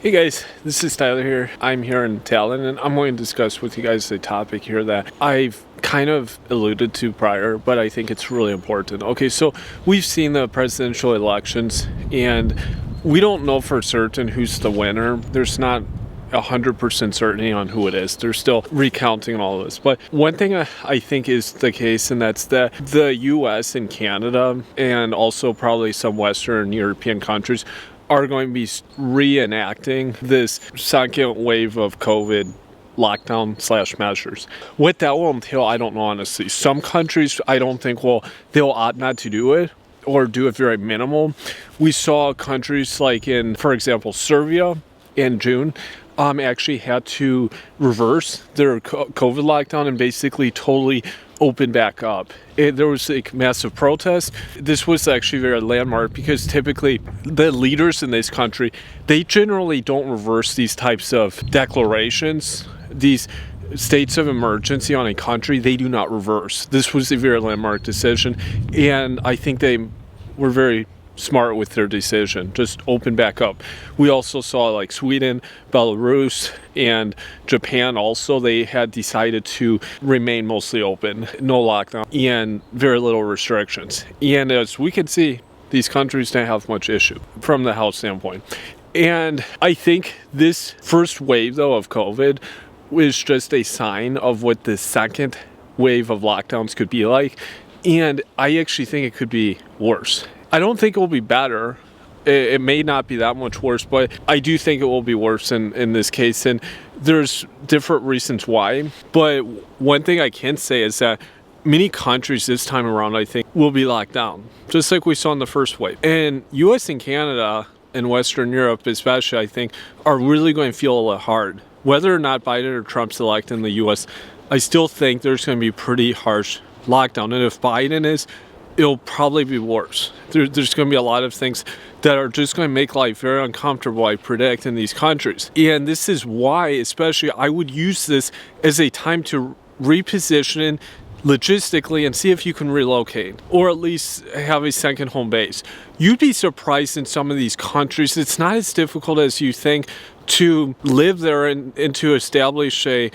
Hey guys, this is Tyler here. I'm here in Talon and I'm going to discuss with you guys a topic here that I've kind of alluded to prior, but I think it's really important. Okay, so we've seen the presidential elections and we don't know for certain who's the winner. There's not 100% certainty on who it is. They're still recounting all of this. But one thing I think is the case, and that's that the US and Canada and also probably some Western European countries are going to be reenacting this second wave of COVID lockdown / measures. What that will entail, I don't know, honestly. Some countries, I don't think they'll opt not to do it or do it very minimal. We saw countries like in, for example, Serbia in June, actually had to reverse their COVID lockdown and basically totally open back up. There was a massive protest. This was actually very landmark because typically the leaders in this country, they generally don't reverse these types of declarations. These states of emergency on a country, they do not reverse. This was a very landmark decision, and I think they were very smart with their decision, just open back up. We also saw like Sweden, Belarus, and Japan also, they had decided to remain mostly open, no lockdown, and very little restrictions. And as we can see, these countries don't have much issue from the health standpoint. And I think this first wave though of COVID was just a sign of what the second wave of lockdowns could be like. And I actually think it could be worse. I don't think it will be better. It may not be that much worse, but I do think it will be worse in this case. And there's different reasons why. But one thing I can say is that many countries this time around, I think, will be locked down, just like we saw in the first wave. And US and Canada and Western Europe especially, I think, are really going to feel a little hard. Whether or not Biden or Trump's elected in the US, I still think there's going to be pretty harsh lockdown. And if Biden is, it'll probably be worse. There's going to be a lot of things that are just going to make life very uncomfortable, I predict, in these countries. And this is why, especially, I would use this as a time to reposition logistically and see if you can relocate or at least have a second home base. You'd be surprised in some of these countries, it's not as difficult as you think to live there and to establish a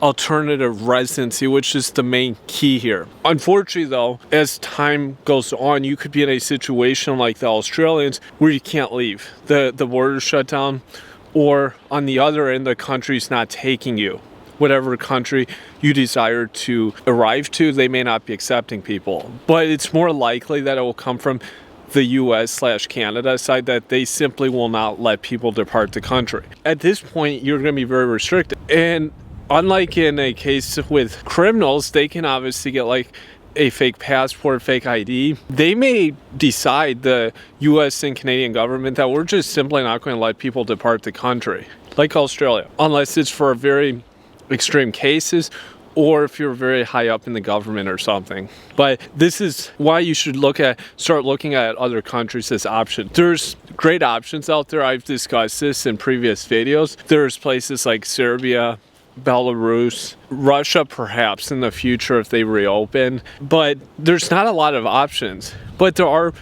alternative residency, which is the main key here. Unfortunately though, as time goes on, you could be in a situation like the Australians where you can't leave. The border shut down, or on the other end, the country's not taking you. Whatever country you desire to arrive to, they may not be accepting people. But it's more likely that it will come from the US/Canada side, that they simply will not let people depart the country. At this point, you're going to be very restricted. And unlike in a case with criminals, they can obviously get like a fake passport, fake ID. They may decide, the US and Canadian government, that we're just simply not going to let people depart the country, like Australia, unless it's for very extreme cases or if you're very high up in the government or something. But this is why you should start looking at other countries as options. There's great options out there. I've discussed this in previous videos. There's places like Serbia, Belarus, Russia perhaps in the future if they reopen, but there's not a lot of options, but there are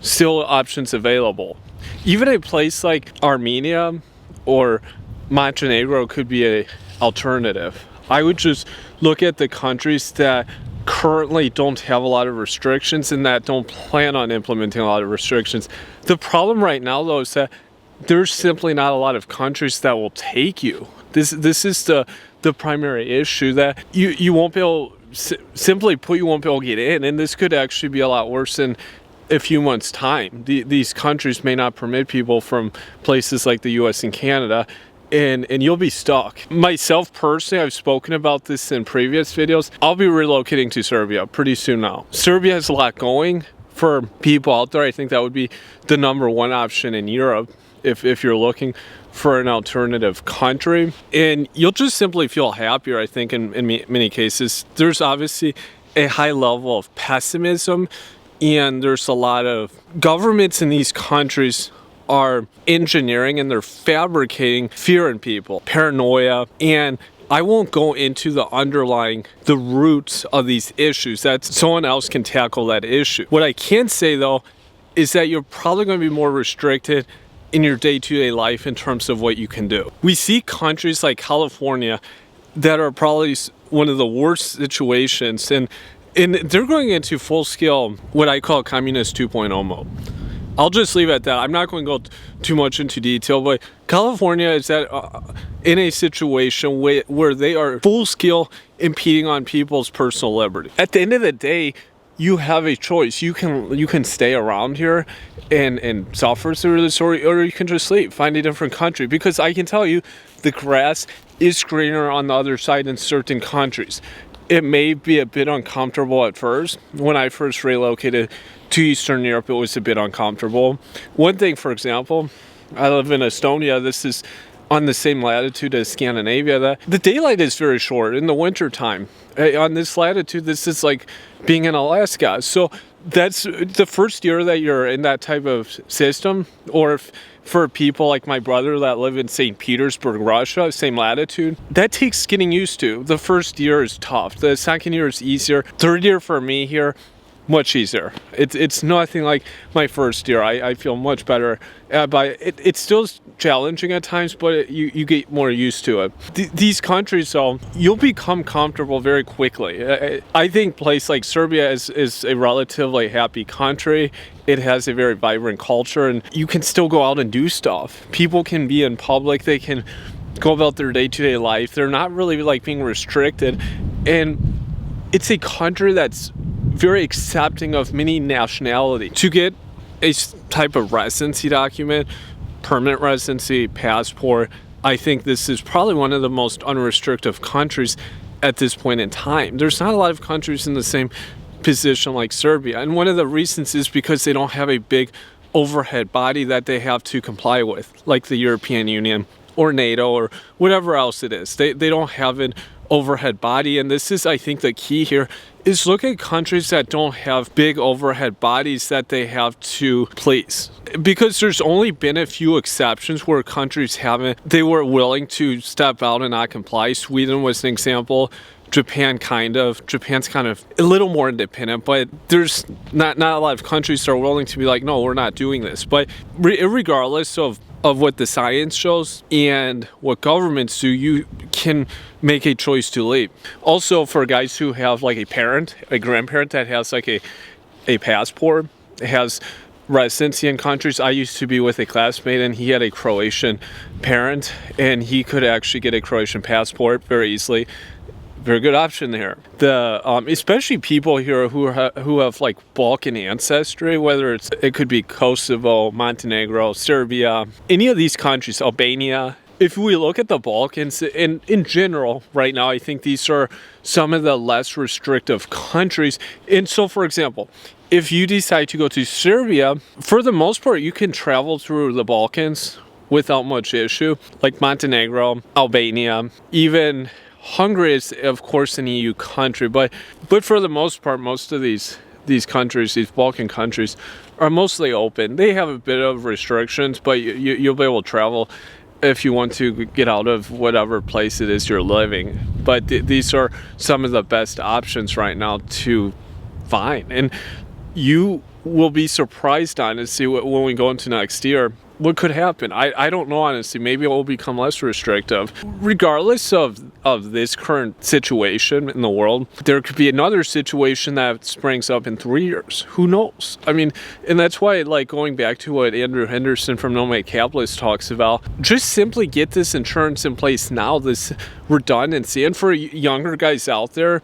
still options available. Even a place like Armenia or Montenegro could be an alternative. I would just look at the countries that currently don't have a lot of restrictions and that don't plan on implementing a lot of restrictions. The problem right now though is that there's simply not a lot of countries that will take you. This is the primary issue, that you won't be able, simply put, you won't be able to get in, and this could actually be a lot worse in a few months' time. These countries may not permit people from places like the US and Canada, and you'll be stuck. Myself personally, I've spoken about this in previous videos. I'll be relocating to Serbia pretty soon now. Serbia has a lot going for people out there. I think that would be the number one option in Europe if you're looking for an alternative country, and you'll just simply feel happier, I think, in many cases. There's obviously a high level of pessimism, and there's a lot of governments in these countries are engineering and they're fabricating fear in people, paranoia, and I won't go into the roots of these issues. That someone else can tackle that issue. What I can say though is that you're probably going to be more restricted in your day-to-day life in terms of what you can do. We see countries like California that are probably one of the worst situations, and they're going into full-scale, what I call communist 2.0 mode. I'll just leave it at that. I'm not going to go too much into detail, but California is in a situation where they are full-scale impeding on people's personal liberty. At the end of the day, you have a choice. You can stay around here and suffer through this, or you can just leave, find a different country. Because I can tell you, the grass is greener on the other side in certain countries. It may be a bit uncomfortable at first. When I first relocated to Eastern Europe, it was a bit uncomfortable. One thing, for example, I live in Estonia. This is on the same latitude as Scandinavia. The daylight is very short in the winter time. On this latitude, this is like being in Alaska. So that's the first year that you're in that type of system, or for people like my brother that live in St. Petersburg, Russia, same latitude, that takes getting used to. The first year is tough. The second year is easier. Third year for me here, much easier. It's nothing like my first year. I feel much better. But it's still challenging at times, but you get more used to it. These countries, though, you'll become comfortable very quickly. I think a place like Serbia is a relatively happy country. It has a very vibrant culture, and you can still go out and do stuff. People can be in public. They can go about their day-to-day life. They're not really like being restricted. And it's a country that's very accepting of many nationality. To get a type of residency document, permanent residency, passport, I think this is probably one of the most unrestrictive countries at this point in time. There's not a lot of countries in the same position like Serbia, and one of the reasons is because they don't have a big overhead body that they have to comply with, like the European Union or NATO or whatever else it is. They don't have an overhead body, and this is, I think, the key here is look at countries that don't have big overhead bodies that they have to please. Because there's only been a few exceptions where countries they were willing to step out and not comply. Sweden was an example. Japan's kind of a little more independent, but there's not a lot of countries that are willing to be like, no, we're not doing this. But regardless of what the science shows and what governments do, you can make a choice to leave. Also, for guys who have like a grandparent that has like a passport, has residency in countries. I used to be with a classmate, and he had a Croatian parent, and he could actually get a Croatian passport very easily. Very good option there. Especially people here who have like Balkan ancestry, whether it could be Kosovo, Montenegro, Serbia, any of these countries, Albania. If we look at the Balkans in general right now, I think these are some of the less restrictive countries. And so, for example, if you decide to go to Serbia, for the most part, you can travel through the Balkans without much issue, like Montenegro, Albania, even Hungary is, of course, an EU country, but for the most part, most of these countries, these Balkan countries, are mostly open. They have a bit of restrictions, but you'll be able to travel if you want to get out of whatever place it is you're living. But these are some of the best options right now to find. And you will be surprised, honestly, when we go into next year, what could happen. I don't know, honestly. Maybe it will become less restrictive. Regardless of this current situation in the world, there could be another situation that springs up in 3 years. Who knows? I mean, and that's why, like, going back to what Andrew Henderson from Nomad Capitalist talks about, just simply get this insurance in place now, this redundancy. And for younger guys out there,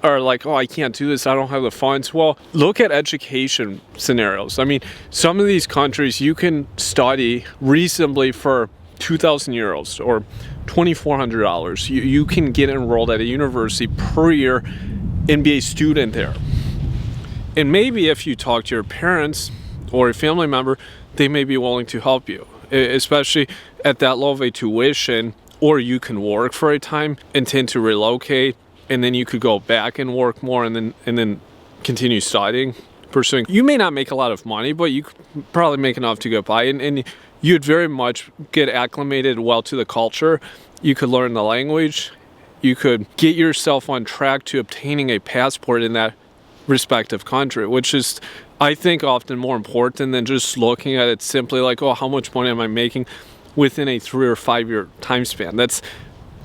are like, oh, I can't do this, I don't have the funds. Well, look at education scenarios. I mean, some of these countries you can study reasonably for 2,000 euros or $2,400. You can get enrolled at a university per year and be a student there. And maybe if you talk to your parents or a family member, they may be willing to help you, especially at that low of a tuition. Or you can work for a time, intend to relocate, and then you could go back and work more, and then continue studying, pursuing. You may not make a lot of money, but you could probably make enough to get by, and you'd very much get acclimated well to the culture. You could learn the language. You could get yourself on track to obtaining a passport in that respective country, which is, I think, often more important than just looking at it simply like, oh, how much money am I making within a 3 or 5 year time span. That's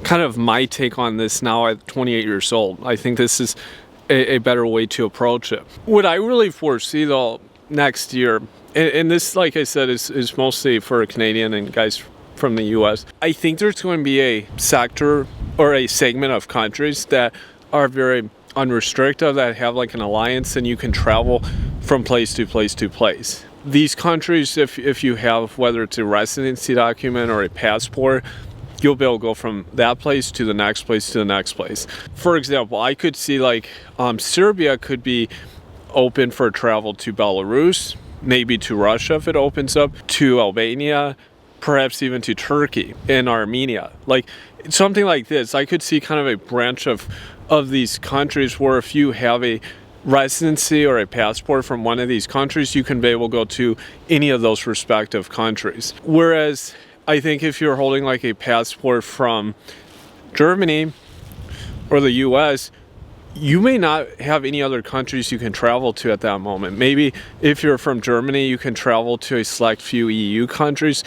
kind of my take on this now at 28 years old. I think this is a better way to approach it. What I really foresee though next year, and this, like I said, is mostly for Canadian and guys from the US, I think there's going to be a sector or a segment of countries that are very unrestricted, that have like an alliance and you can travel from place to place to place. These countries, if you have, whether it's a residency document or a passport, you'll be able to go from that place to the next place to the next place. For example, I could see like Serbia could be open for travel to Belarus, maybe to Russia if it opens up, to Albania, perhaps even to Turkey and Armenia. Like something like this, I could see kind of a branch of these countries where if you have a residency or a passport from one of these countries, you can be able to go to any of those respective countries. Whereas I think if you're holding like a passport from Germany or the US, you may not have any other countries you can travel to at that moment. Maybe if you're from Germany, you can travel to a select few EU countries,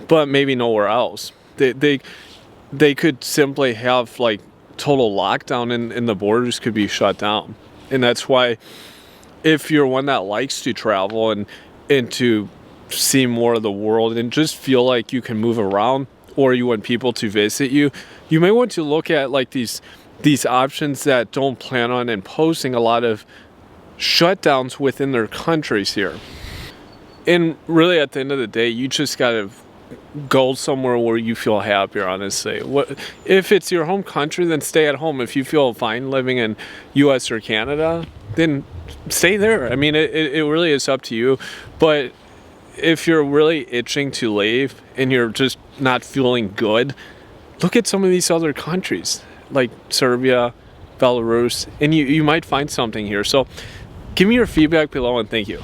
but maybe nowhere else. They could simply have like total lockdown and the borders could be shut down. And that's why if you're one that likes to travel and to see more of the world and just feel like you can move around, or you want people to visit you, you may want to look at like these options that don't plan on imposing a lot of shutdowns within their countries here. And really at the end of the day, you just gotta go somewhere where you feel happier, honestly. What if it's your home country, then stay at home. If you feel fine living in US or Canada, then stay there. I mean, it really is up to you. But if you're really itching to leave and you're just not feeling good, look at some of these other countries like Serbia, Belarus, and you might find something here. So give me your feedback below, and thank you.